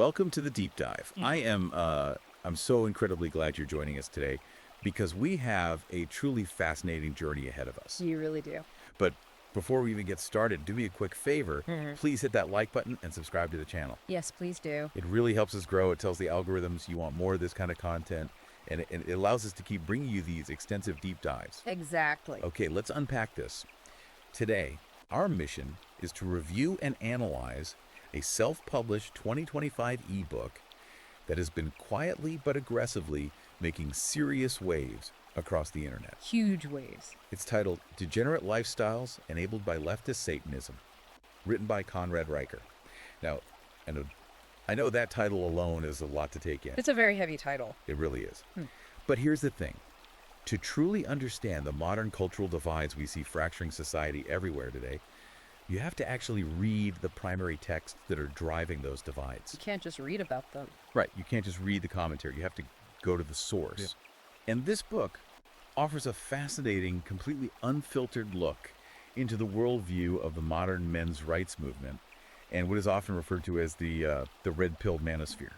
welcome to the deep dive. I'm so incredibly glad you're joining us today because we have a truly fascinating journey ahead of us. You really do. But before we even get started, do me a quick favor. Please hit that like button and subscribe to the channel. Yes, please do. It really helps us grow. It tells the algorithms you want more of this kind of content, and it allows us to keep bringing you these extensive deep dives. Exactly. Okay, let's unpack this. Today, our mission is to review and analyze a self-published 2025 ebook that has been quietly but aggressively making serious waves across the internet. Huge waves. It's titled Degenerate Lifestyles Enabled by Leftist Satanism, written by Conrad Riker. Now, I know that title alone is a lot to take in. It's a very heavy title. It really is. But here's the thing. To truly understand the modern cultural divides we see fracturing society everywhere today, you have to actually read the primary texts that are driving those divides. You can't just read about them. Right. You can't just read the commentary. You have to go to the source. Yeah. And this book offers a fascinating, completely unfiltered look into the worldview of the modern men's rights movement and what is often referred to as the red-pilled manosphere.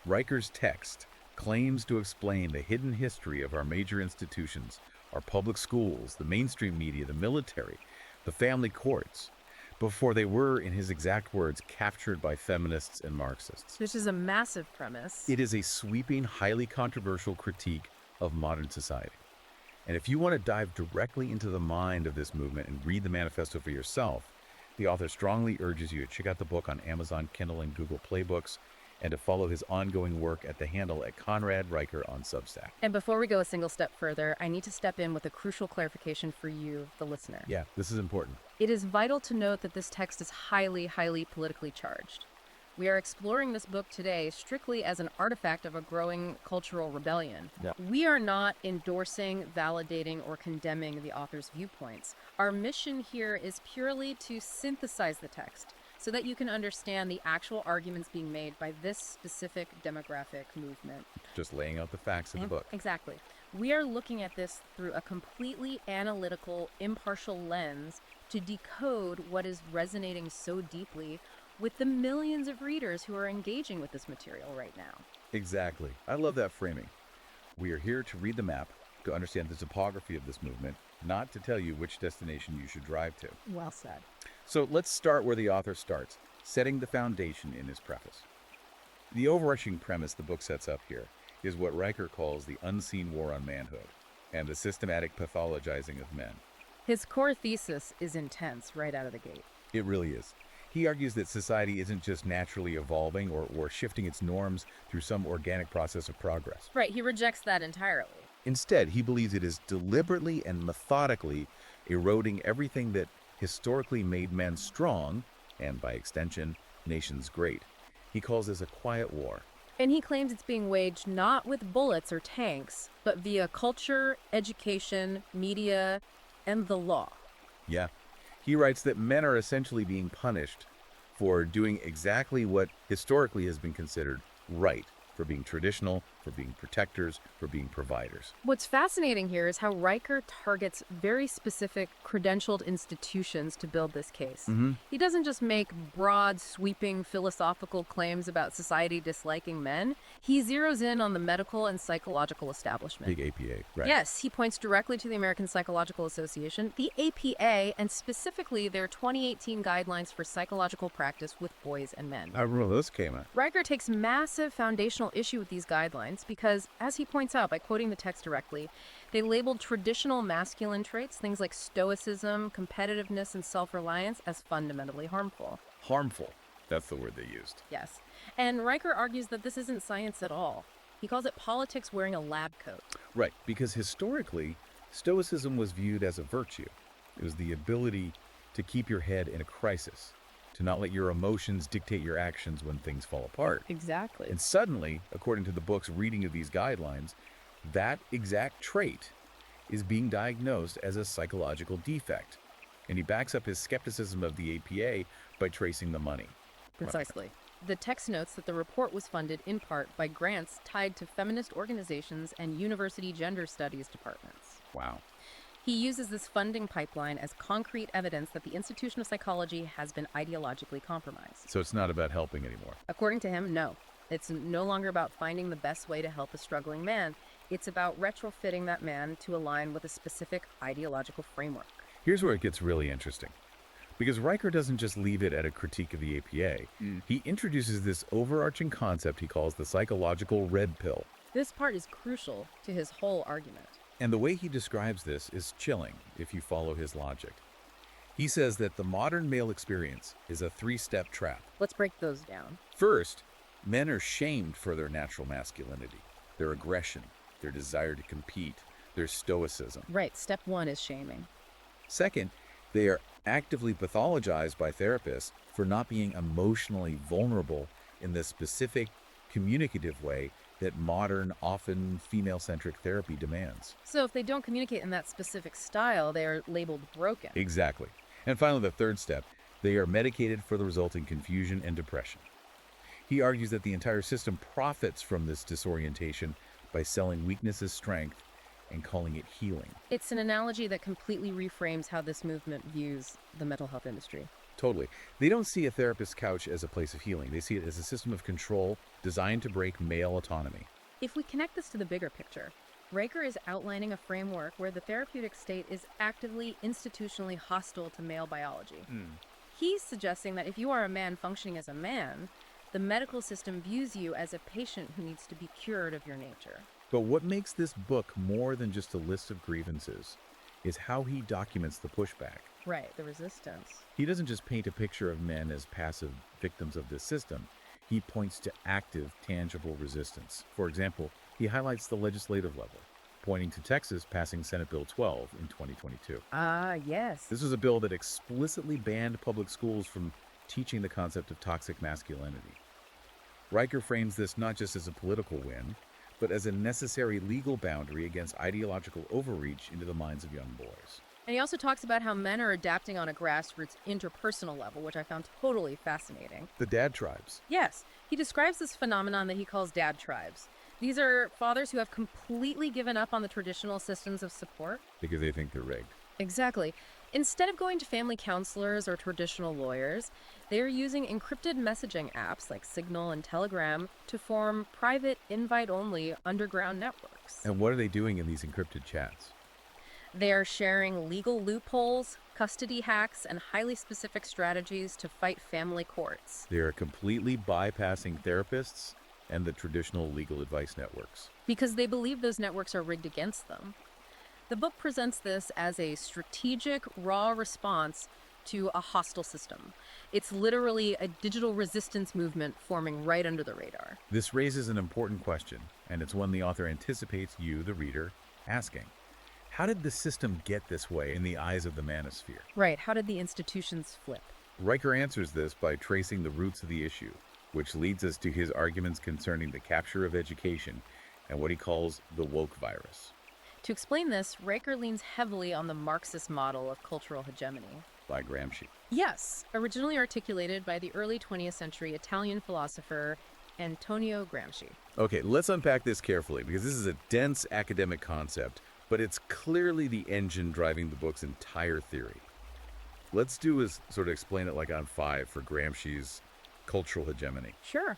Riker's text claims to explain the hidden history of our major institutions, our public schools, the mainstream media, the military, the family courts, before they were, in his exact words, captured by feminists and Marxists. Which is a massive premise. It is a sweeping, highly controversial critique of modern society. And if you want to dive directly into the mind of this movement and read the manifesto for yourself, the author strongly urges you to check out the book on Amazon, Kindle, and Google Play Books, and to follow his ongoing work at the handle at Conrad Riker on Substack. And before we go a single step further, I need to step in with a crucial clarification for you, the listener. Yeah, this is important. It is vital to note that this text is highly, highly politically charged. We are exploring this book today strictly as an artifact of a growing cultural rebellion. Yeah. We are not endorsing, validating, or condemning the author's viewpoints. Our mission here is purely to synthesize the text so that you can understand the actual arguments being made by this specific demographic movement. Just laying out the facts of the book. Exactly. We are looking at this through a completely analytical, impartial lens to decode what is resonating so deeply with the millions of readers who are engaging with this material right now. Exactly. I love that framing. We are here to read the map, to understand the topography of this movement, not to tell you which destination you should drive to. Well said. So let's start where the author starts, setting the foundation in his preface. The overarching premise the book sets up here is what Riker calls the unseen war on manhood and the systematic pathologizing of men. His core thesis is intense right out of the gate. It really is. He argues that society isn't just naturally evolving or shifting its norms through some organic process of progress. Right, he rejects that entirely. Instead, he believes it is deliberately and methodically eroding everything that historically made men strong, and by extension, nations great. He calls this a quiet war. And he claims it's being waged not with bullets or tanks, but via culture, education, media, and the law. Yeah. He writes that men are essentially being punished for doing exactly what historically has been considered right, for being traditional, for being protectors, for being providers. What's fascinating here is how Riker targets very specific credentialed institutions to build this case. He doesn't just make broad, sweeping philosophical claims about society disliking men. He zeroes in on the medical and psychological establishment. Big APA, right? Yes, he points directly to the American Psychological Association, the APA, and specifically their 2018 guidelines for psychological practice with boys and men. I remember those came out. Riker takes massive foundational issue with these guidelines because, as he points out by quoting the text directly, they labeled traditional masculine traits, things like stoicism, competitiveness, and self-reliance, as fundamentally harmful. Harmful. That's the word they used. Yes. And Riker argues that this isn't science at all. He calls it politics wearing a lab coat. Right, because historically, stoicism was viewed as a virtue. It was the ability to keep your head in a crisis, to not let your emotions dictate your actions when things fall apart. Exactly. And suddenly, according to the book's reading of these guidelines, that exact trait is being diagnosed as a psychological defect. And he backs up his skepticism of the APA by tracing the money. Precisely. The text notes that the report was funded in part by grants tied to feminist organizations and university gender studies departments. Wow. He uses this funding pipeline as concrete evidence that the institution of psychology has been ideologically compromised. So it's not about helping anymore. According to him, no. It's no longer about finding the best way to help a struggling man. It's about retrofitting that man to align with a specific ideological framework. Here's where it gets really interesting. Because Riker doesn't just leave it at a critique of the APA. He introduces this overarching concept he calls the psychological red pill. This part is crucial to his whole argument. And the way he describes this is chilling if you follow his logic. He says that the modern male experience is a three-step trap. Let's break those down. First, men are shamed for their natural masculinity, their aggression, their desire to compete, their stoicism. Right, step one is shaming. Second, they are actively pathologized by therapists for not being emotionally vulnerable in the specific communicative way that modern, often female-centric therapy demands. So if they don't communicate in that specific style, they are labeled broken. Exactly. And finally, the third step, they are medicated for the resulting confusion and depression. He argues that the entire system profits from this disorientation by selling weakness as strength and calling it healing. It's an analogy that completely reframes how this movement views the mental health industry. Totally. They don't see a therapist's couch as a place of healing. They see it as a system of control designed to break male autonomy. If we connect this to the bigger picture, Riker is outlining a framework where the therapeutic state is actively institutionally hostile to male biology. He's suggesting that if you are a man functioning as a man, the medical system views you as a patient who needs to be cured of your nature. But what makes this book more than just a list of grievances is how he documents the pushback. Right, the resistance. He doesn't just paint a picture of men as passive victims of this system. He points to active, tangible resistance. For example, he highlights the legislative level, pointing to Texas passing Senate Bill 12 in 2022. Ah, yes. This was a bill that explicitly banned public schools from teaching the concept of toxic masculinity. Riker frames this not just as a political win, but as a necessary legal boundary against ideological overreach into the minds of young boys. And he also talks about how men are adapting on a grassroots interpersonal level, which I found totally fascinating. The dad tribes. Yes, he describes this phenomenon that he calls dad tribes. These are fathers who have completely given up on the traditional systems of support. Because they think they're rigged. Exactly. Instead of going to family counselors or traditional lawyers, they are using encrypted messaging apps like Signal and Telegram to form private, invite-only underground networks. And what are they doing in these encrypted chats? They are sharing legal loopholes, custody hacks, and highly specific strategies to fight family courts. They are completely bypassing therapists and the traditional legal advice networks. Because they believe those networks are rigged against them. The book presents this as a strategic, raw response to a hostile system. It's literally a digital resistance movement forming right under the radar. This raises an important question, and it's one the author anticipates you, the reader, asking. How did the system get this way in the eyes of the manosphere? Right, how did the institutions flip? Riker answers this by tracing the roots of the issue, which leads us to his arguments concerning the capture of education and what he calls the woke virus. To explain this, Riker leans heavily on the Marxist model of cultural hegemony. By Gramsci. Yes, originally articulated by the early 20th century Italian philosopher Antonio Gramsci. Okay, let's unpack this carefully because this is a dense academic concept, but it's clearly the engine driving the book's entire theory. Let's do is sort of explain it like on 5 for Gramsci's cultural hegemony. Sure.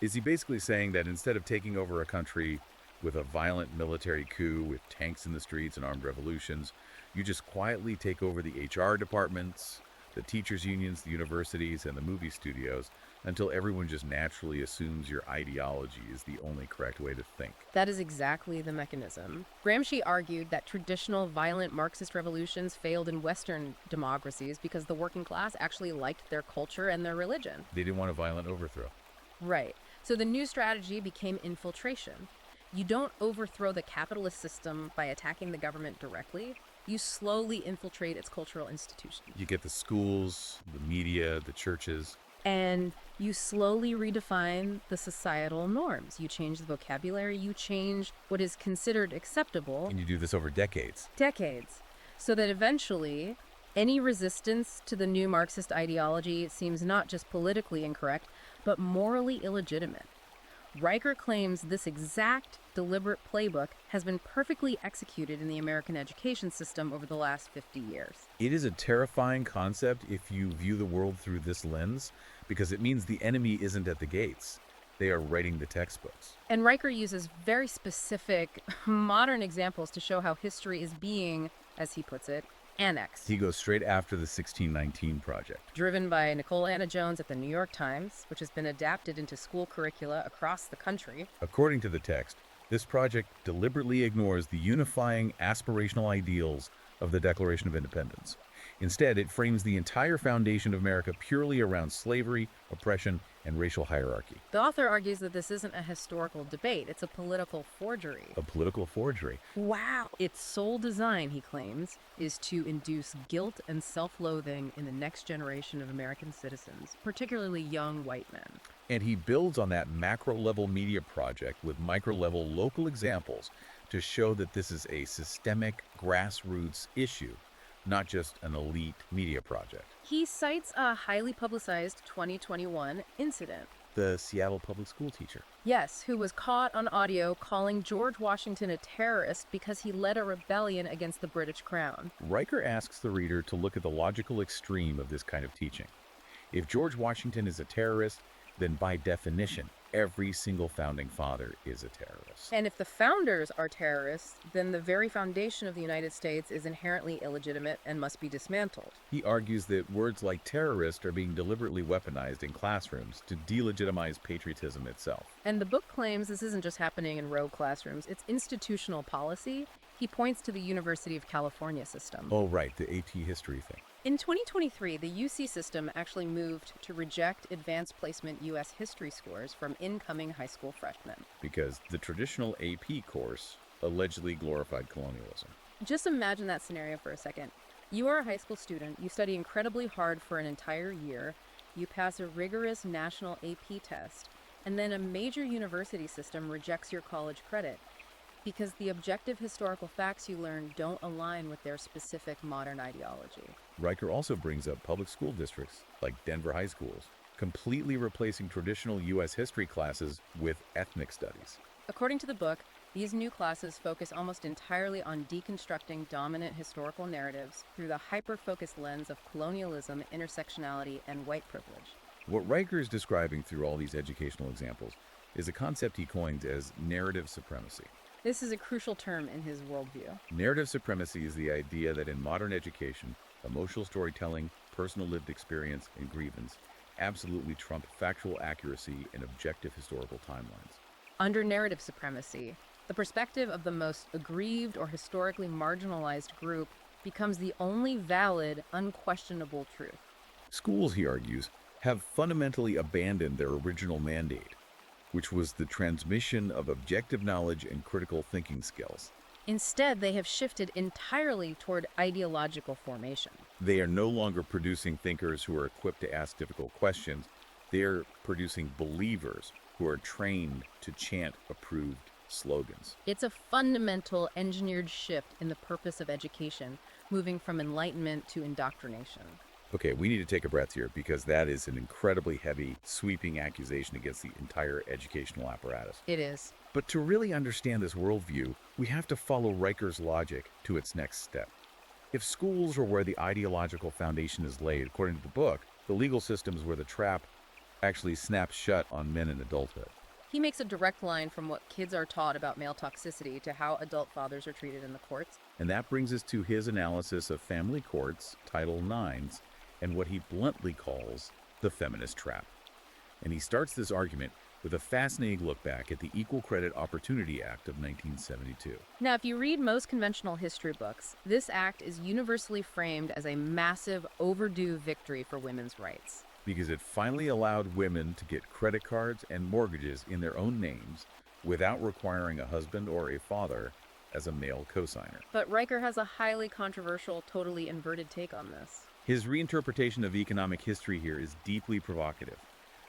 Is he basically saying that instead of taking over a country with a violent military coup with tanks in the streets and armed revolutions, you just quietly take over the HR departments, the teachers' unions, the universities, and the movie studios until everyone just naturally assumes your ideology is the only correct way to think? That is exactly the mechanism. Gramsci argued that traditional violent Marxist revolutions failed in Western democracies because the working class actually liked their culture and their religion. They didn't want a violent overthrow. Right. So the new strategy became infiltration. You don't overthrow the capitalist system by attacking the government directly. You slowly infiltrate its cultural institutions. You get the schools, the media, the churches. And you slowly redefine the societal norms. You change the vocabulary, you change what is considered acceptable. And you do this over decades. Decades. So that eventually, any resistance to the new Marxist ideology seems not just politically incorrect, but morally illegitimate. Riker claims this exact deliberate playbook has been perfectly executed in the American education system over the last 50 years. It is a terrifying concept if you view the world through this lens, because it means the enemy isn't at the gates. They are writing the textbooks. And Riker uses very specific, modern examples to show how history is being, as he puts it, annexed. He goes straight after the 1619 Project. Driven by Nicole Anna Jones at the New York Times, which has been adapted into school curricula across the country. According to the text, this project deliberately ignores the unifying aspirational ideals of the Declaration of Independence. Instead, it frames the entire foundation of America purely around slavery, oppression, and racial hierarchy. The author argues that this isn't a historical debate, it's a political forgery. A political forgery. Wow! Its sole design, he claims, is to induce guilt and self-loathing in the next generation of American citizens, particularly young white men. And he builds on that macro-level media project with micro-level local examples to show that this is a systemic, grassroots issue, not just an elite media project. He cites a highly publicized 2021 incident. The Seattle public school teacher. Yes, who was caught on audio calling George Washington a terrorist because he led a rebellion against the British Crown. Riker asks the reader to look at the logical extreme of this kind of teaching. If George Washington is a terrorist, then by definition, every single founding father is a terrorist. And if the founders are terrorists, then the very foundation of the United States is inherently illegitimate and must be dismantled. He argues that words like terrorist are being deliberately weaponized in classrooms to delegitimize patriotism itself. And the book claims this isn't just happening in rogue classrooms, it's institutional policy. He points to the University of California system. Oh, right, the AT history thing. In 2023, the UC system actually moved to reject advanced placement U.S. history scores from incoming high school freshmen. Because the traditional AP course allegedly glorified colonialism. Just imagine that scenario for a second. You are a high school student, you study incredibly hard for an entire year, you pass a rigorous national AP test, and then a major university system rejects your college credit because the objective historical facts you learn don't align with their specific modern ideology. Riker also brings up public school districts, like Denver high schools, completely replacing traditional U.S. history classes with ethnic studies. According to the book, these new classes focus almost entirely on deconstructing dominant historical narratives through the hyper-focused lens of colonialism, intersectionality, and white privilege. What Riker is describing through all these educational examples is a concept he coined as narrative supremacy. This is a crucial term in his worldview. Narrative supremacy is the idea that in modern education, emotional storytelling, personal lived experience, and grievance absolutely trump factual accuracy and objective historical timelines. Under narrative supremacy, the perspective of the most aggrieved or historically marginalized group becomes the only valid, unquestionable truth. Schools, he argues, have fundamentally abandoned their original mandate, which was the transmission of objective knowledge and critical thinking skills. Instead, they have shifted entirely toward ideological formation. They are no longer producing thinkers who are equipped to ask difficult questions. They are producing believers who are trained to chant approved slogans. It's a fundamental engineered shift in the purpose of education, moving from enlightenment to indoctrination. Okay, we need to take a breath here because that is an incredibly heavy, sweeping accusation against the entire educational apparatus. It is. But to really understand this worldview, we have to follow Riker's logic to its next step. If schools are where the ideological foundation is laid, according to the book, the legal system is where the trap actually snaps shut on men in adulthood. He makes a direct line from what kids are taught about male toxicity to how adult fathers are treated in the courts. And that brings us to his analysis of family courts, Title IX's, and what he bluntly calls the feminist trap. And he starts this argument with a fascinating look back at the Equal Credit Opportunity Act of 1972. Now, if you read most conventional history books, this act is universally framed as a massive, overdue victory for women's rights. Because it finally allowed women to get credit cards and mortgages in their own names without requiring a husband or a father as a male cosigner. But Riker has a highly controversial, totally inverted take on this. His reinterpretation of economic history here is deeply provocative.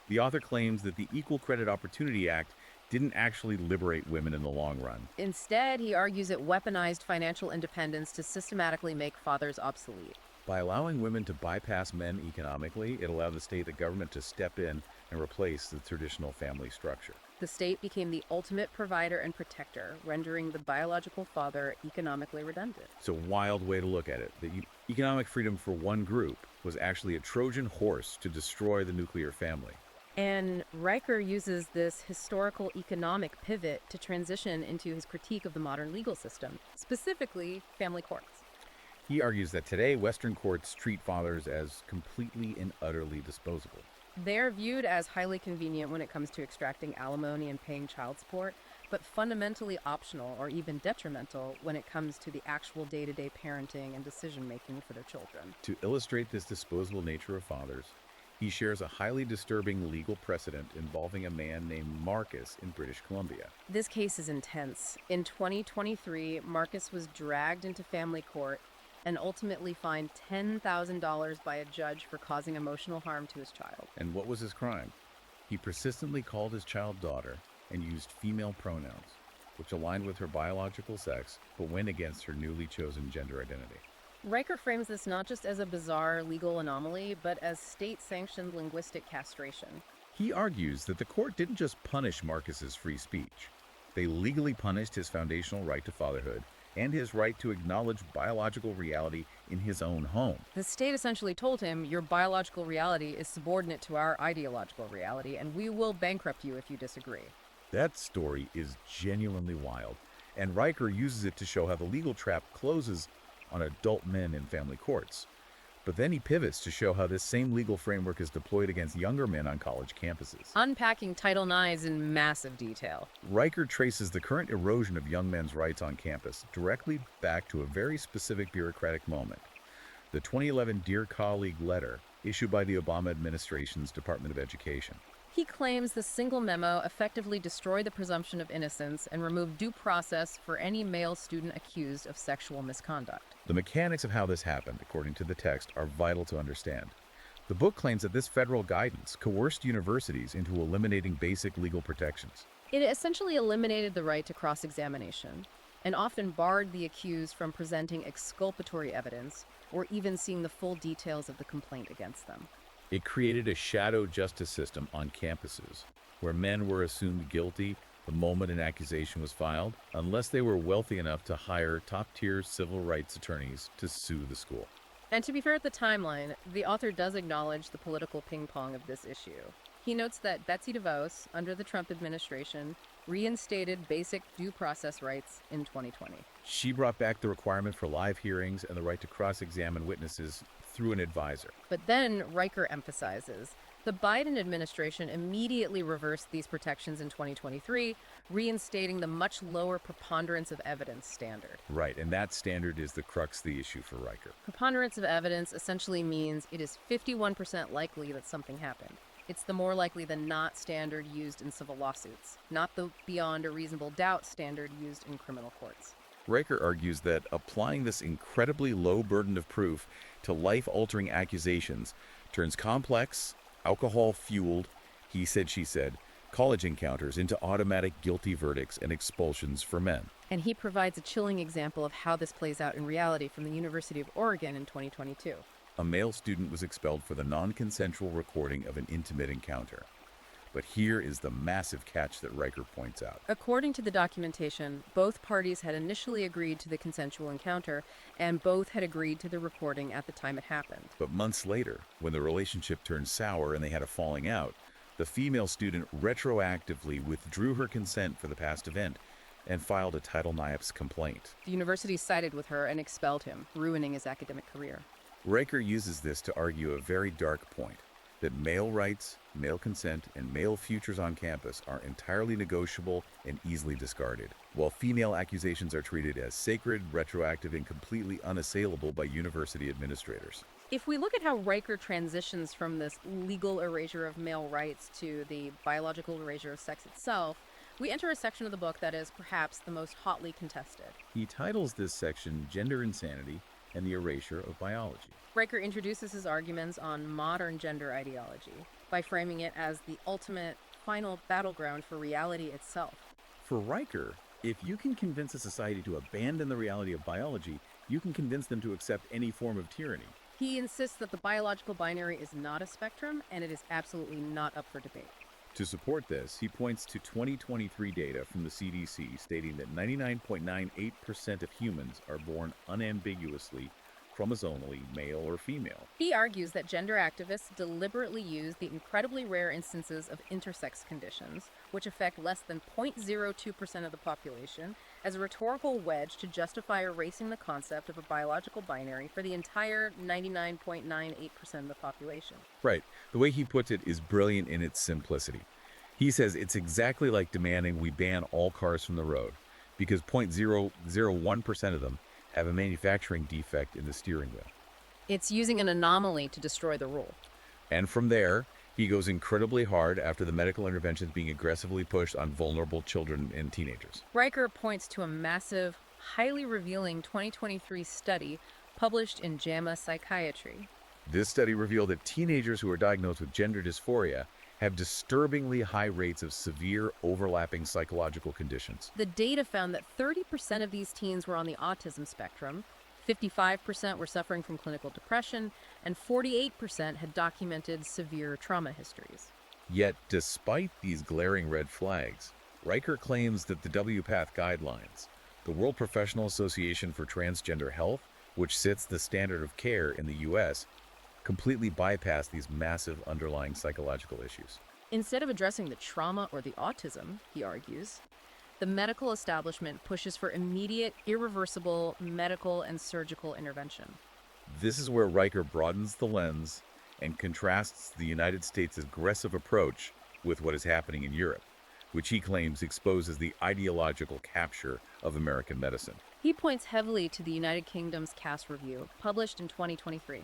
The author claims that the Equal Credit Opportunity Act didn't actually liberate women in the long run. Instead, he argues it weaponized financial independence to systematically make fathers obsolete. By allowing women to bypass men economically, it allowed the state, the government, to step in and replace the traditional family structure. The state became the ultimate provider and protector, rendering the biological father economically redundant. It's a wild way to look at it. The economic freedom for one group was actually a Trojan horse to destroy the nuclear family. And Riker uses this historical economic pivot to transition into his critique of the modern legal system, specifically family courts. He argues that today Western courts treat fathers as completely and utterly disposable. They're viewed as highly convenient when it comes to extracting alimony and paying child support, but fundamentally optional or even detrimental when it comes to the actual day-to-day parenting and decision-making for their children. To illustrate this disposable nature of fathers, he shares a highly disturbing legal precedent involving a man named Marcus in British Columbia. This case is intense. In 2023, Marcus was dragged into family court and ultimately fined $10,000 by a judge for causing emotional harm to his child. And what was his crime? He persistently called his child daughter and used female pronouns, which aligned with her biological sex but went against her newly chosen gender identity. Riker frames this not just as a bizarre legal anomaly, but as state-sanctioned linguistic castration. He argues that the court didn't just punish Marcus's free speech. They legally punished his foundational right to fatherhood and his right to acknowledge biological reality in his own home. The state essentially told him, your biological reality is subordinate to our ideological reality, and we will bankrupt you if you disagree. That story is genuinely wild, and Riker uses it to show how the legal trap closes on adult men in family courts. But then he pivots to show how this same legal framework is deployed against younger men on college campuses. Unpacking Title IX in massive detail. Riker traces the current erosion of young men's rights on campus directly back to a very specific bureaucratic moment: the 2011 Dear Colleague letter issued by the Obama administration's Department of Education. He claims the single memo effectively destroyed the presumption of innocence and removed due process for any male student accused of sexual misconduct. The mechanics of how this happened, according to the text, are vital to understand. The book claims that this federal guidance coerced universities into eliminating basic legal protections. It essentially eliminated the right to cross-examination and often barred the accused from presenting exculpatory evidence or even seeing the full details of the complaint against them. It created a shadow justice system on campuses where men were assumed guilty the moment an accusation was filed, unless they were wealthy enough to hire top-tier civil rights attorneys to sue the school. And to be fair at the timeline, the author does acknowledge the political ping-pong of this issue. He notes that Betsy DeVos, under the Trump administration, reinstated basic due process rights in 2020. She brought back the requirement for live hearings and the right to cross-examine witnesses through an advisor. But then Riker emphasizes the Biden administration immediately reversed these protections in 2023, reinstating the much lower preponderance of evidence standard. Right, and that standard is the crux of the issue for Riker. Preponderance of evidence essentially means it is 51% likely that something happened. It's the more likely than not standard used in civil lawsuits, not the beyond a reasonable doubt standard used in criminal courts. Riker argues that applying this incredibly low burden of proof to life-altering accusations turns complex, alcohol-fueled, he said, she said, college encounters into automatic guilty verdicts and expulsions for men. And he provides a chilling example of how this plays out in reality from the University of Oregon in 2022. A male student was expelled for the non-consensual recording of an intimate encounter. But here is the massive catch that Riker points out. According to the documentation, both parties had initially agreed to the consensual encounter, and both had agreed to the recording at the time it happened. But months later, when the relationship turned sour and they had a falling out, the female student retroactively withdrew her consent for the past event and filed a Title IX complaint. The university sided with her and expelled him, ruining his academic career. Riker uses this to argue a very dark point: that male rights, male consent, and male futures on campus are entirely negotiable and easily discarded, while female accusations are treated as sacred, retroactive, and completely unassailable by university administrators. If we look at how Riker transitions from this legal erasure of male rights to the biological erasure of sex itself, we enter a section of the book that is perhaps the most hotly contested. He titles this section Gender Insanity and the Erasure of Biology. Riker introduces his arguments on modern gender ideology by framing it as the ultimate, final battleground for reality itself. For Riker, if you can convince a society to abandon the reality of biology, you can convince them to accept any form of tyranny. He insists that the biological binary is not a spectrum, and it is absolutely not up for debate. To support this, he points to 2023 data from the CDC stating that 99.98% of humans are born unambiguously chromosomally male or female. He argues that gender activists deliberately use the incredibly rare instances of intersex conditions, which affect less than 0.02% of the population, as a rhetorical wedge to justify erasing the concept of a biological binary for the entire 99.98% of the population. Right. The way he puts it is brilliant in its simplicity. He says it's exactly like demanding we ban all cars from the road, because 0.001% of them have a manufacturing defect in the steering wheel. It's using an anomaly to destroy the rule. And from there, he goes incredibly hard after the medical interventions being aggressively pushed on vulnerable children and teenagers. Riker points to a massive, highly revealing 2023 study published in JAMA Psychiatry. This study revealed that teenagers who are diagnosed with gender dysphoria have disturbingly high rates of severe overlapping psychological conditions. The data found that 30% of these teens were on the autism spectrum, 55% were suffering from clinical depression, and 48% had documented severe trauma histories. Yet, despite these glaring red flags, Riker claims that the WPATH guidelines, the World Professional Association for Transgender Health, which sets the standard of care in the U.S., completely bypass these massive underlying psychological issues. Instead of addressing the trauma or the autism, he argues, the medical establishment pushes for immediate, irreversible medical and surgical intervention. This is where Riker broadens the lens and contrasts the United States' aggressive approach with what is happening in Europe, which he claims exposes the ideological capture of American medicine. He points heavily to the United Kingdom's Cass Review, published in 2023.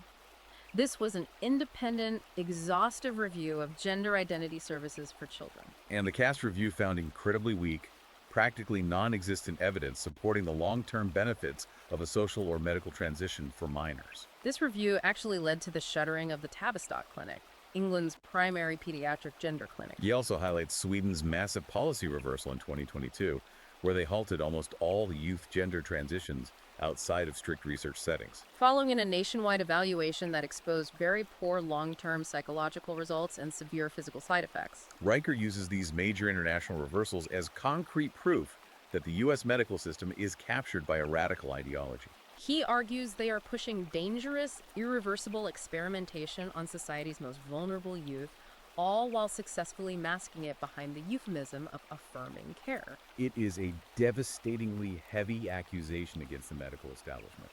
This was an independent, exhaustive review of gender identity services for children. And the Cass Review found incredibly weak, practically non-existent evidence supporting the long-term benefits of a social or medical transition for minors. This review actually led to the shuttering of the Tavistock Clinic, England's primary pediatric gender clinic. He also highlights Sweden's massive policy reversal in 2022, where they halted almost all youth gender transitions outside of strict research settings. Following in a nationwide evaluation that exposed very poor long-term psychological results and severe physical side effects. Riker uses these major international reversals as concrete proof that the U.S. medical system is captured by a radical ideology. He argues they are pushing dangerous, irreversible experimentation on society's most vulnerable youth, all while successfully masking it behind the euphemism of affirming care. It is a devastatingly heavy accusation against the medical establishment.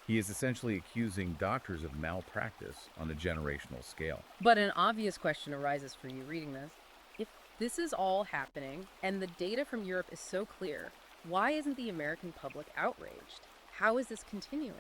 He is essentially accusing doctors of malpractice on a generational scale. But an obvious question arises for you reading this. If this is all happening, and the data from Europe is so clear, why isn't the American public outraged? How is this continuing?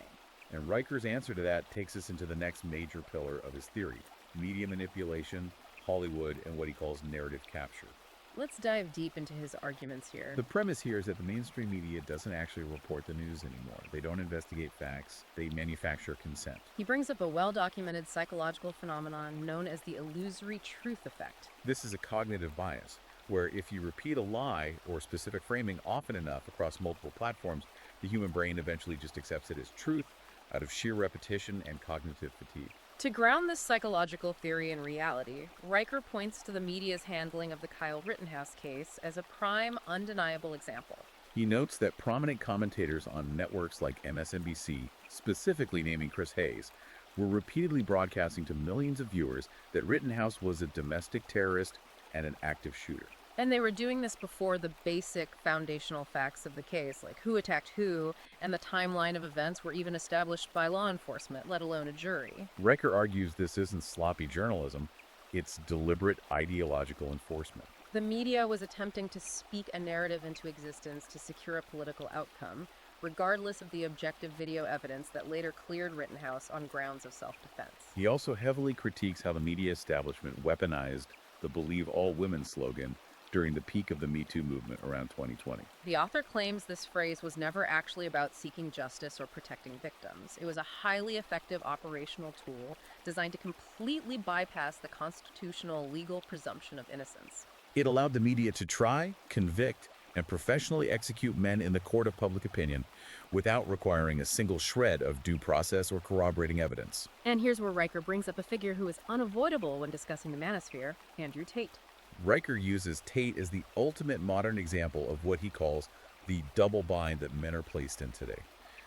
And Riker's answer to that takes us into the next major pillar of his theory: media manipulation, Hollywood, and what he calls narrative capture. Let's dive deep into his arguments here. The premise here is that the mainstream media doesn't actually report the news anymore. They don't investigate facts. They manufacture consent. He brings up a well-documented psychological phenomenon known as the illusory truth effect. This is a cognitive bias, where if you repeat a lie or specific framing often enough across multiple platforms, the human brain eventually just accepts it as truth out of sheer repetition and cognitive fatigue. To ground this psychological theory in reality, Riker points to the media's handling of the Kyle Rittenhouse case as a prime, undeniable example. He notes that prominent commentators on networks like MSNBC, specifically naming Chris Hayes, were repeatedly broadcasting to millions of viewers that Rittenhouse was a domestic terrorist and an active shooter. And they were doing this before the basic foundational facts of the case, like who attacked who, and the timeline of events were even established by law enforcement, let alone a jury. Riker argues this isn't sloppy journalism, it's deliberate ideological enforcement. The media was attempting to speak a narrative into existence to secure a political outcome, regardless of the objective video evidence that later cleared Rittenhouse on grounds of self-defense. He also heavily critiques how the media establishment weaponized the "Believe All Women" slogan during the peak of the Me Too movement around 2020. The author claims this phrase was never actually about seeking justice or protecting victims. It was a highly effective operational tool designed to completely bypass the constitutional legal presumption of innocence. It allowed the media to try, convict, and professionally execute men in the court of public opinion without requiring a single shred of due process or corroborating evidence. And here's where Riker brings up a figure who is unavoidable when discussing the manosphere, Andrew Tate. Riker uses Tate as the ultimate modern example of what he calls the double bind that men are placed in today.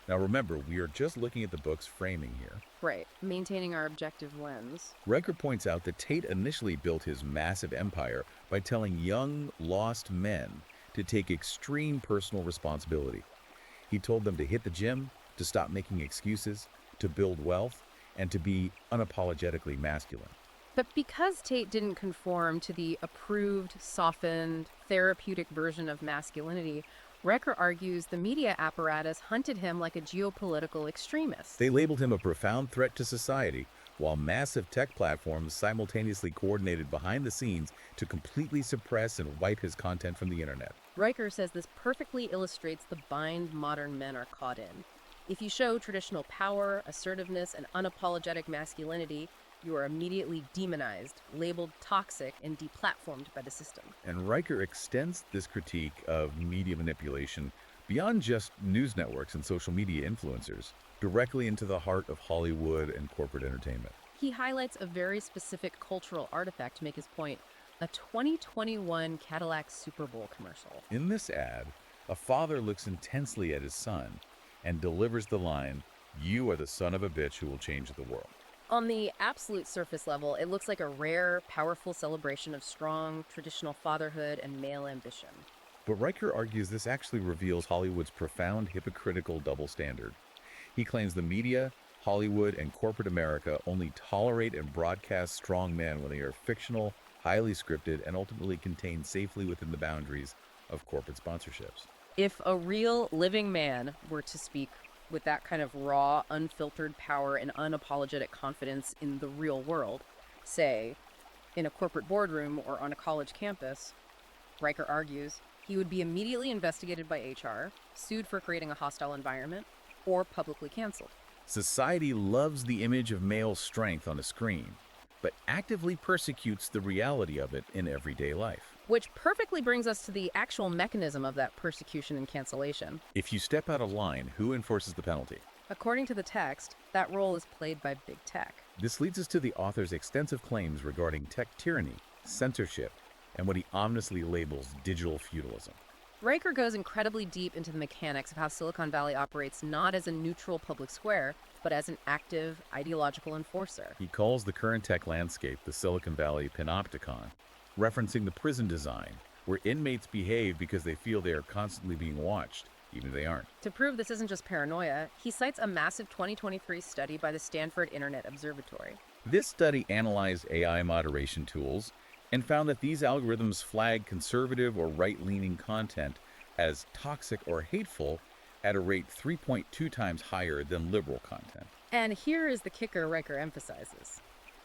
Now remember, we are just looking at the book's framing here. Right, maintaining our objective lens. Riker points out that Tate initially built his massive empire by telling young, lost men to take extreme personal responsibility. He told them to hit the gym, to stop making excuses, to build wealth, and to be unapologetically masculine. But because Tate didn't conform to the approved, softened, therapeutic version of masculinity, Riker argues the media apparatus hunted him like a geopolitical extremist. They labeled him a profound threat to society, while massive tech platforms simultaneously coordinated behind the scenes to completely suppress and wipe his content from the internet. Riker says this perfectly illustrates the bind modern men are caught in. If you show traditional power, assertiveness, and unapologetic masculinity, you are immediately demonized, labeled toxic, and deplatformed by the system. And Riker extends this critique of media manipulation beyond just news networks and social media influencers, directly into the heart of Hollywood and corporate entertainment. He highlights a very specific cultural artifact to make his point, a 2021 Cadillac Super Bowl commercial. In this ad, a father looks intensely at his son and delivers the line, "You are the son of a bitch who will change the world." On the absolute surface level, it looks like a rare, powerful celebration of strong, traditional fatherhood and male ambition. But Riker argues this actually reveals Hollywood's profound hypocritical double standard. He claims the media, Hollywood, and corporate America only tolerate and broadcast strong men when they are fictional, highly scripted, and ultimately contained safely within the boundaries of corporate sponsorships. If a real, living man were to speak with that kind of raw, unfiltered power and unapologetic confidence in the real world, say, in a corporate boardroom or on a college campus, Riker argues, he would be immediately investigated by HR, sued for creating a hostile environment, or publicly canceled. Society loves the image of male strength on a screen, but actively persecutes the reality of it in everyday life. Which perfectly brings us to the actual mechanism of that persecution and cancellation. If you step out of line, who enforces the penalty? According to the text, that role is played by big tech. This leads us to the author's extensive claims regarding tech tyranny, censorship, and what he ominously labels digital feudalism. Riker goes incredibly deep into the mechanics of how Silicon Valley operates not as a neutral public square, but as an active, ideological enforcer. He calls the current tech landscape the Silicon Valley panopticon, referencing the prison design, where inmates behave because they feel they are constantly being watched, even if they aren't. To prove this isn't just paranoia, he cites a massive 2023 study by the Stanford Internet Observatory. This study analyzed AI moderation tools and found that these algorithms flag conservative or right-leaning content as toxic or hateful at a rate 3.2 times higher than liberal content. And here is the kicker Riker emphasizes.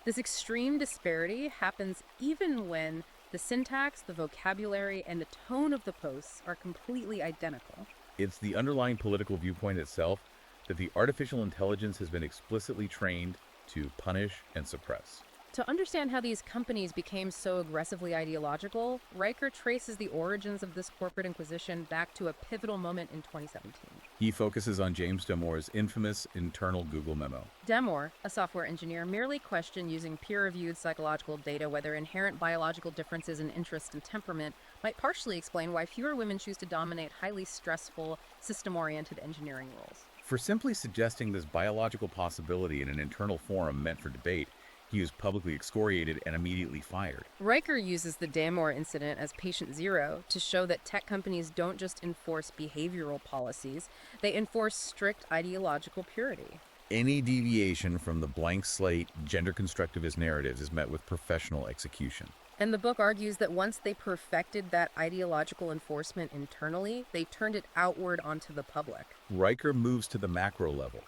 This extreme disparity happens even when the syntax, the vocabulary, and the tone of the posts are completely identical. It's the underlying political viewpoint itself that the artificial intelligence has been explicitly trained to punish and suppress. To understand how these companies became so aggressively ideological, Riker traces the origins of this corporate inquisition back to a pivotal moment in 2017. He focuses on James Damore's infamous internal Google memo. Damore, a software engineer, merely questioned using peer-reviewed psychological data whether inherent biological differences in interest and temperament might partially explain why fewer women choose to dominate highly stressful, system-oriented engineering roles. For simply suggesting this biological possibility in an internal forum meant for debate, he was publicly excoriated and immediately fired. Riker uses the Damore incident as patient zero to show that tech companies don't just enforce behavioral policies, they enforce strict ideological purity. Any deviation from the blank slate, gender constructivist narratives is met with professional execution. And the book argues that once they perfected that ideological enforcement internally, they turned it outward onto the public. Riker moves to the macro level,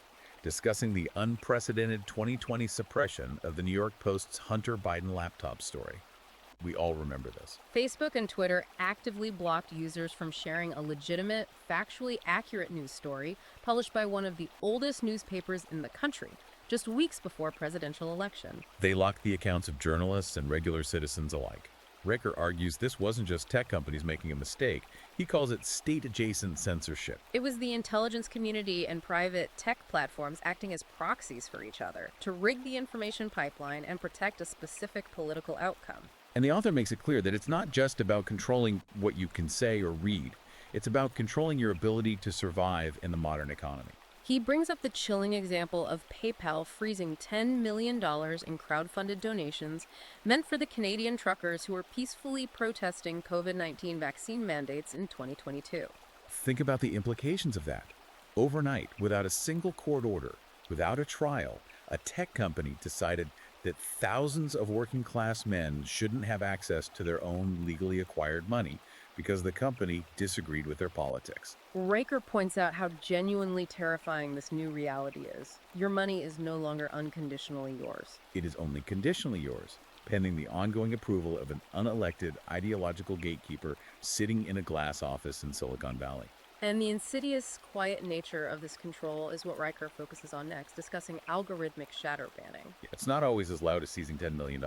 discussing the unprecedented 2020 suppression of the New York Post's Hunter Biden laptop story. We all remember this. Facebook and Twitter actively blocked users from sharing a legitimate, factually accurate news story published by one of the oldest newspapers in the country, just weeks before presidential election. They locked the accounts of journalists and regular citizens alike. Riker argues this wasn't just tech companies making a mistake. He calls it state-adjacent censorship. It was the intelligence community and private tech platforms acting as proxies for each other to rig the information pipeline and protect a specific political outcome. And the author makes it clear that it's not just about controlling what you can say or read. It's about controlling your ability to survive in the modern economy. He brings up the chilling example of PayPal freezing $10 million in crowdfunded donations meant for the Canadian truckers who were peacefully protesting COVID-19 vaccine mandates in 2022. Think about the implications of that. Overnight, without a single court order, without a trial, a tech company decided that thousands of working-class men shouldn't have access to their own legally acquired money because the company disagreed with their politics. Riker points out how genuinely terrifying this new reality is. Your money is no longer unconditionally yours. It is only conditionally yours, pending the ongoing approval of an unelected ideological gatekeeper sitting in a glass office in Silicon Valley. And the insidious, quiet nature of this control is what Riker focuses on next, discussing algorithmic shadow banning. It's not always as loud as seizing $10 million.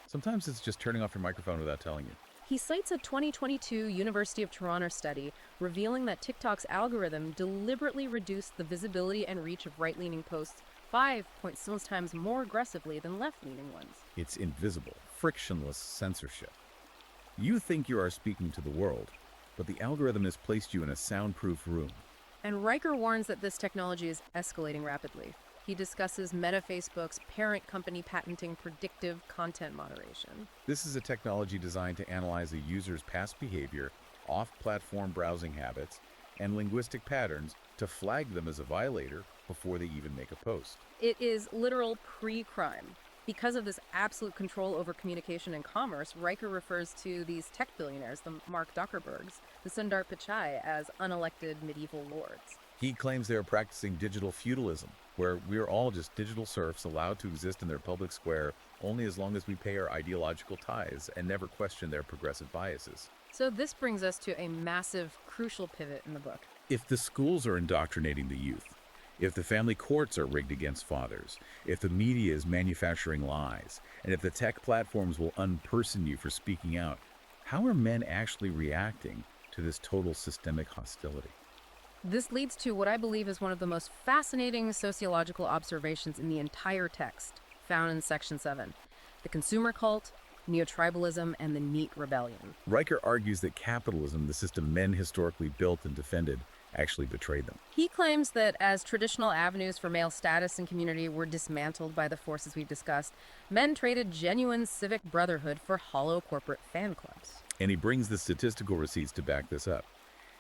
Sometimes it's just turning off your microphone without telling you. He cites a 2022 University of Toronto study revealing that TikTok's algorithm deliberately reduced the visibility and reach of right-leaning posts 5.6 times more aggressively than left-leaning ones. It's invisible, frictionless censorship. You think you are speaking to the world, but the algorithm has placed you in a soundproof room. And Riker warns that this technology is escalating rapidly. He discusses Meta Facebook's parent company patenting predictive content moderation. This is a technology designed to analyze a user's past behavior, off-platform browsing habits, and linguistic patterns to flag them as a violator before they even make a post. It is literal pre-crime. Because of this absolute control over communication and commerce, Riker refers to these tech billionaires, the Mark Zuckerbergs, the Sundar Pichai, as unelected medieval lords. He claims they are practicing digital feudalism, where we are all just digital serfs allowed to exist in their public square only as long as we pay our ideological tithes and never question their progressive biases. So this brings us to a massive, crucial pivot in the book. If the schools are indoctrinating the youth, if the family courts are rigged against fathers, if the media is manufacturing lies, and if the tech platforms will unperson you for speaking out, how are men actually reacting to this total systemic hostility? This leads to what I believe is one of the most fascinating sociological observations in the entire text, found in Section 7, the consumer cult, neotribalism, and the NEET rebellion. Riker argues that capitalism, the system men historically built and defended, actually betrayed them. He claims that as traditional avenues for male status and community were dismantled by the forces we've discussed, men traded genuine civic brotherhood for hollow corporate fan clubs. And he brings the statistical receipts to back this up.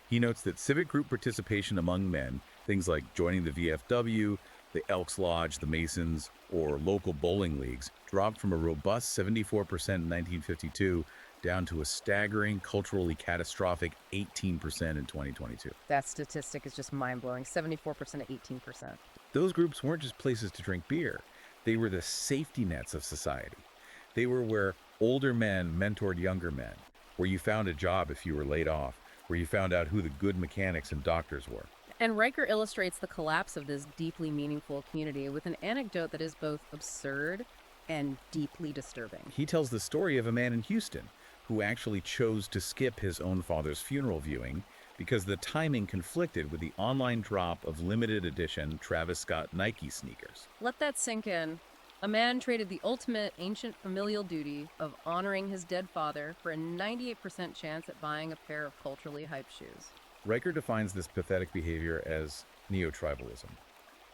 He notes that civic group participation among men, things like joining the VFW, the Elks Lodge, the Masons, or local bowling leagues, dropped from a robust 74% in 1952 down to a staggering, culturally catastrophic 18% in 2022. That statistic is just mind-blowing, 74% to 18%. Those groups weren't just places to drink beer. They were the safety nets of society. They were where older men mentored younger men, where you found a job if you were laid off, where you found out who the good mechanics and doctors were. And Riker illustrates the collapse of this deeply meaningful community with an anecdote that is both absurd and deeply disturbing. He tells the story of a man in Houston who actually chose to skip his own father's funeral viewing because the timing conflicted with the online drop of limited edition Travis Scott Nike sneakers. Let that sink in. A man traded the ultimate ancient familial duty of honoring his dead father for a 98% chance at buying a pair of culturally hyped shoes. Riker defines this pathetic behavior as neotribalism.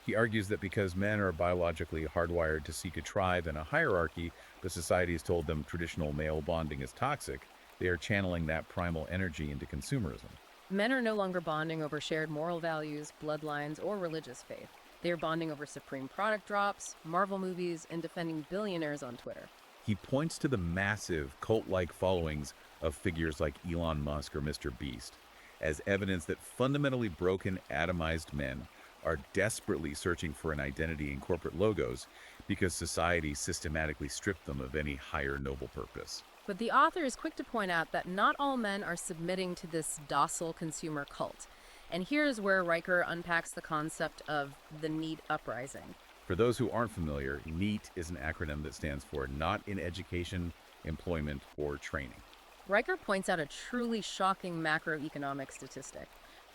He argues that because men are biologically hardwired to seek a tribe and a hierarchy, but society has told them traditional male bonding is toxic, they are channeling that primal energy into consumerism. Men are no longer bonding over shared moral values, bloodlines, or religious faith. They are bonding over supreme product drops, Marvel movies, and defending billionaires on Twitter. He points to the massive cult-like followings of figures like Elon Musk or Mr. Beast as evidence that fundamentally broken, atomized men are desperately searching for an identity in corporate logos because society systematically stripped them of any higher noble purpose. But the author is quick to point out that not all men are submitting to this docile consumer cult. And here's where Riker unpacks the concept of the NEET uprising. For those who aren't familiar, NEET is an acronym that stands for Not in Education, Employment, or Training. Riker points out a truly shocking macroeconomic statistic.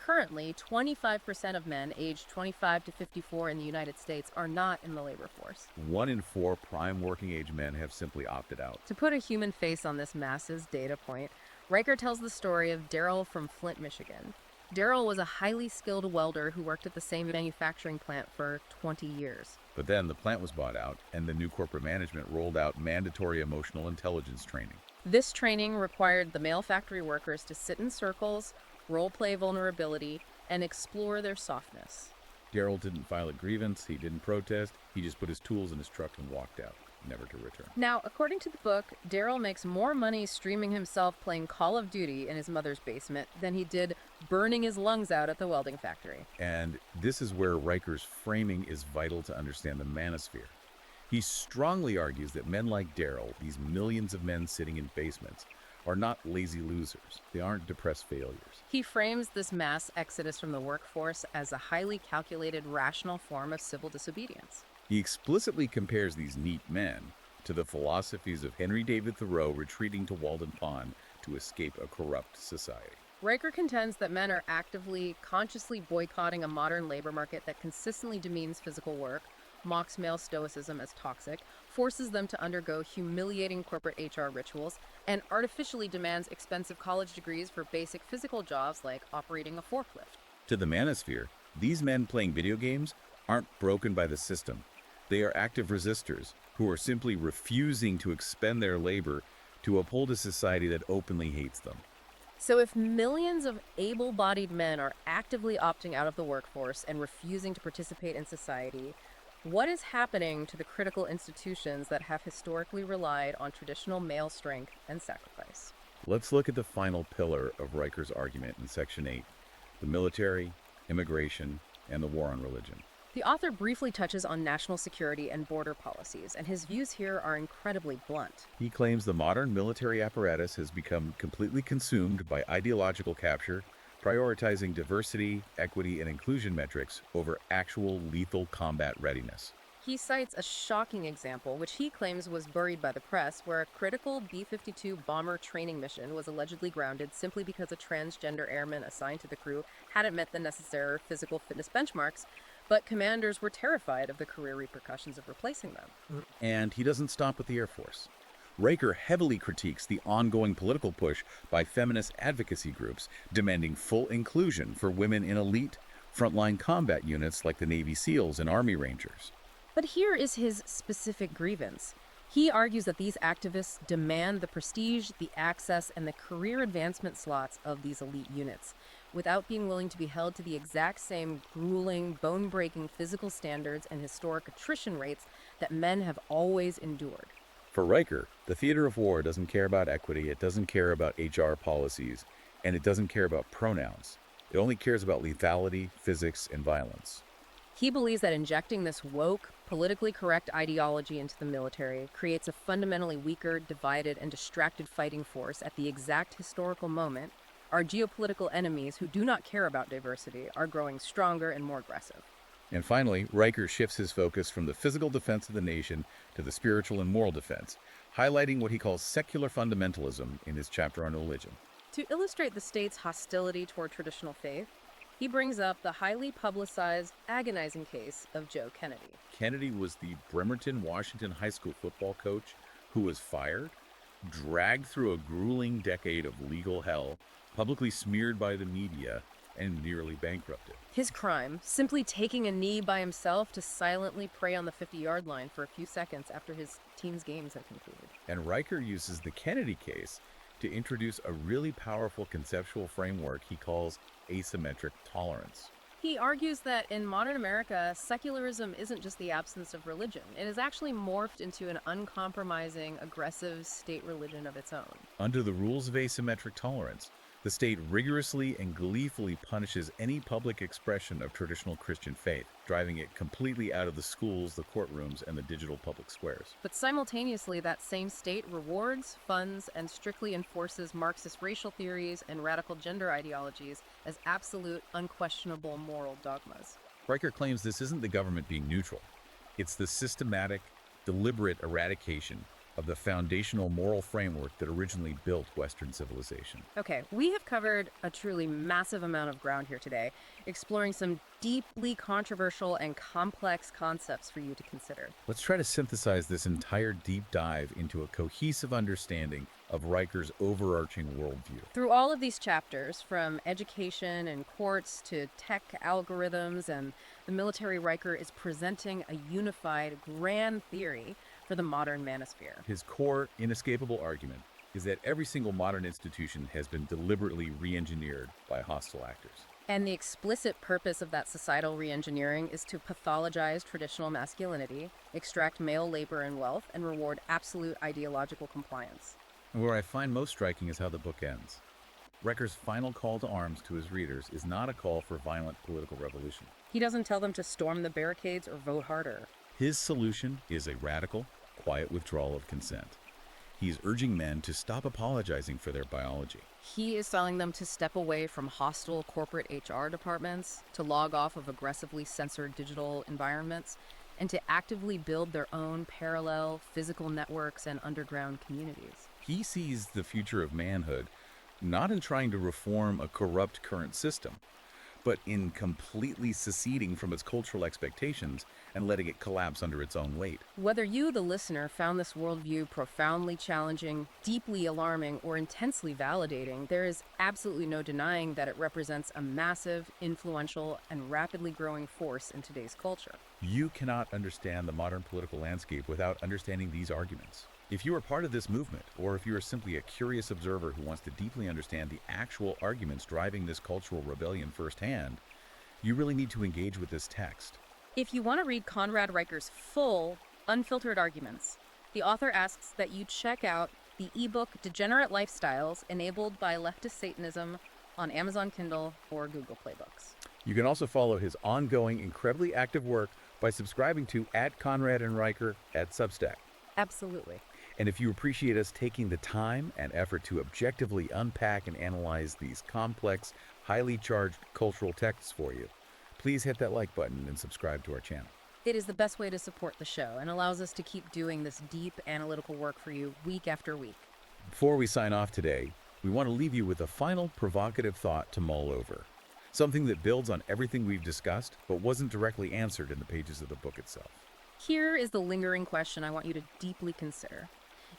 Currently, 25% of men aged 25 to 54 in the United States are not in the labor force. 1 in 4 prime working age men have simply opted out. To put a human face on this massive data point, Riker tells the story of Daryl from Flint, Michigan. Daryl was a highly skilled welder who worked at the same manufacturing plant for 20 years. But then the plant was bought out, and the new corporate management rolled out mandatory emotional intelligence training. This training required the male factory workers to sit in circles, role-play vulnerability, and explore their softness. Daryl didn't file a grievance, he didn't protest, he just put his tools in his truck and walked out, never to return. Now, according to the book, Daryl makes more money streaming himself playing Call of Duty in his mother's basement than he did burning his lungs out at the welding factory. And this is where Riker's framing is vital to understand the manosphere. He strongly argues that men like Daryl, these millions of men sitting in basements, are not lazy losers. They aren't depressed failures. He frames this mass exodus from the workforce as a highly calculated, rational form of civil disobedience. He explicitly compares these neat men to the philosophies of Henry David Thoreau retreating to Walden Pond to escape a corrupt society. Riker contends that men are actively, consciously boycotting a modern labor market that consistently demeans physical work, mocks male stoicism as toxic, forces them to undergo humiliating corporate HR rituals, and artificially demands expensive college degrees for basic physical jobs like operating a forklift. To the manosphere, these men playing video games aren't broken by the system. They are active resistors who are simply refusing to expend their labor to uphold a society that openly hates them. So if millions of able-bodied men are actively opting out of the workforce and refusing to participate in society, what is happening to the critical institutions that have historically relied on traditional male strength and sacrifice? Let's look at the final pillar of Riker's argument in Section 8, the military, immigration, and the war on religion. The author briefly touches on national security and border policies, and his views here are incredibly blunt. He claims the modern military apparatus has become completely consumed by ideological capture, prioritizing diversity, equity, and inclusion metrics over actual lethal combat readiness. He cites a shocking example, which he claims was buried by the press, where a critical B-52 bomber training mission was allegedly grounded simply because a transgender airman assigned to the crew hadn't met the necessary physical fitness benchmarks, but commanders were terrified of the career repercussions of replacing them. And he doesn't stop with the Air Force. Riker heavily critiques the ongoing political push by feminist advocacy groups demanding full inclusion for women in elite, frontline combat units like the Navy SEALs and Army Rangers. But here is his specific grievance. He argues that these activists demand the prestige, the access, and the career advancement slots of these elite units, without being willing to be held to the exact same grueling, bone-breaking physical standards and historic attrition rates that men have always endured. For Riker, the theater of war doesn't care about equity, it doesn't care about HR policies, and it doesn't care about pronouns. It only cares about lethality, physics, and violence. He believes that injecting this woke, politically correct ideology into the military creates a fundamentally weaker, divided, and distracted fighting force at the exact historical moment our geopolitical enemies who do not care about diversity are growing stronger and more aggressive. And finally, Riker shifts his focus from the physical defense of the nation to the spiritual and moral defense, highlighting what he calls secular fundamentalism in his chapter on religion. To illustrate the state's hostility toward traditional faith, he brings up the highly publicized, agonizing case of Joe Kennedy. Kennedy was the Bremerton, Washington high school football coach who was fired, dragged through a grueling decade of legal hell, publicly smeared by the media, and nearly bankrupted. His crime, simply taking a knee by himself to silently pray on the 50-yard line for a few seconds after his team's games had concluded. And Riker uses the Kennedy case to introduce a really powerful conceptual framework he calls asymmetric tolerance. He argues that in modern America, secularism isn't just the absence of religion. It has actually morphed into an uncompromising, aggressive state religion of its own. Under the rules of asymmetric tolerance, the state rigorously and gleefully punishes any public expression of traditional Christian faith, driving it completely out of the schools, the courtrooms, and the digital public squares. But simultaneously, that same state rewards, funds, and strictly enforces Marxist racial theories and radical gender ideologies as absolute, unquestionable moral dogmas. Riker claims this isn't the government being neutral. It's the systematic, deliberate eradication of the foundational moral framework that originally built Western civilization. Okay, we have covered a truly massive amount of ground here today, exploring some deeply controversial and complex concepts for you to consider. Let's try to synthesize this entire deep dive into a cohesive understanding of Riker's overarching worldview. Through all of these chapters, from education and courts to tech algorithms and the military, Riker is presenting a unified grand theory for the modern manosphere. His core, inescapable argument is that every single modern institution has been deliberately re-engineered by hostile actors. And the explicit purpose of that societal reengineering is to pathologize traditional masculinity, extract male labor and wealth, and reward absolute ideological compliance. And where I find most striking is how the book ends. Riker's final call to arms to his readers is not a call for violent political revolution. He doesn't tell them to storm the barricades or vote harder. His solution is a radical, quiet withdrawal of consent. He's urging men to stop apologizing for their biology. He is telling them to step away from hostile corporate HR departments, to log off of aggressively censored digital environments, and to actively build their own parallel physical networks and underground communities. He sees the future of manhood not in trying to reform a corrupt current system, but in completely seceding from its cultural expectations and letting it collapse under its own weight. Whether you, the listener, found this worldview profoundly challenging, deeply alarming, or intensely validating, there is absolutely no denying that it represents a massive, influential, and rapidly growing force in today's culture. You cannot understand the modern political landscape without understanding these arguments. If you are part of this movement, or if you are simply a curious observer who wants to deeply understand the actual arguments driving this cultural rebellion firsthand, you really need to engage with this text. If you want to read Conrad Riker's full, unfiltered arguments, the author asks that you check out the ebook Degenerate Lifestyles, enabled by leftist Satanism, on Amazon Kindle or Google Play Books. You can also follow his ongoing, incredibly active work by subscribing to @ConradandRiker at Substack. Absolutely. And if you appreciate us taking the time and effort to objectively unpack and analyze these complex, highly charged cultural texts for you, please hit that like button and subscribe to our channel. It is the best way to support the show and allows us to keep doing this deep analytical work for you week after week. Before we sign off today, we want to leave you with a final provocative thought to mull over. Something that builds on everything we've discussed, but wasn't directly answered in the pages of the book itself. Here is the lingering question I want you to deeply consider.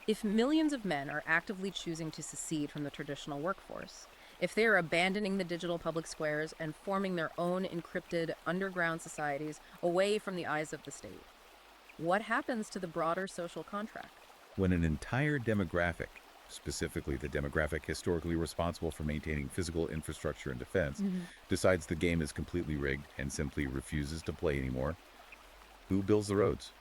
If millions of men are actively choosing to secede from the traditional workforce, if they are abandoning the digital public squares and forming their own encrypted underground societies away from the eyes of the state, what happens to the broader social contract? When an entire demographic, specifically the demographic historically responsible for maintaining physical infrastructure and defense, decides the game is completely rigged and simply refuses to play anymore, who builds the roads?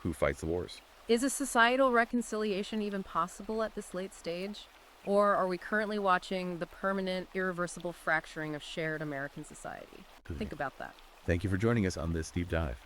Who fights the wars? Is a societal reconciliation even possible at this late stage? Or are we currently watching the permanent, irreversible fracturing of shared American society? Think about that. Thank you for joining us on this deep dive.